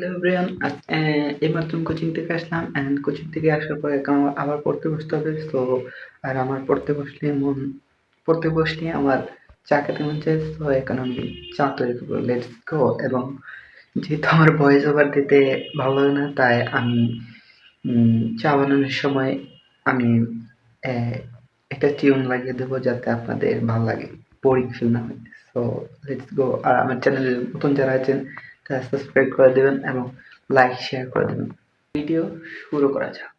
Hello everyone, এইমাত্র coaching থেকে আসলাম and coaching থেকে আসার পরে আবার পড়তে বসতে হবে। সো আর আমার পড়তে বসলে আমার চা খেতে মন চায়। সো এখন আমি চা তৈরি করবো। Let's go. এবং যেহেতু আমার ভয়েস ওভার দিতে ভালো লাগে না, তাই আমি চা বানানোর সময় আমি একটা টিউন লাগিয়ে দেবো যাতে আপনাদের ভালো লাগে, বোরিং ফিল না হয়। So let's go. আর আমার চ্যানেলে নতুন যারা আছেন তারা সাবস্ক্রাইব করে দেবেন এবং লাইক শেয়ার করে দেবেন। ভিডিও শুরু করা যাক।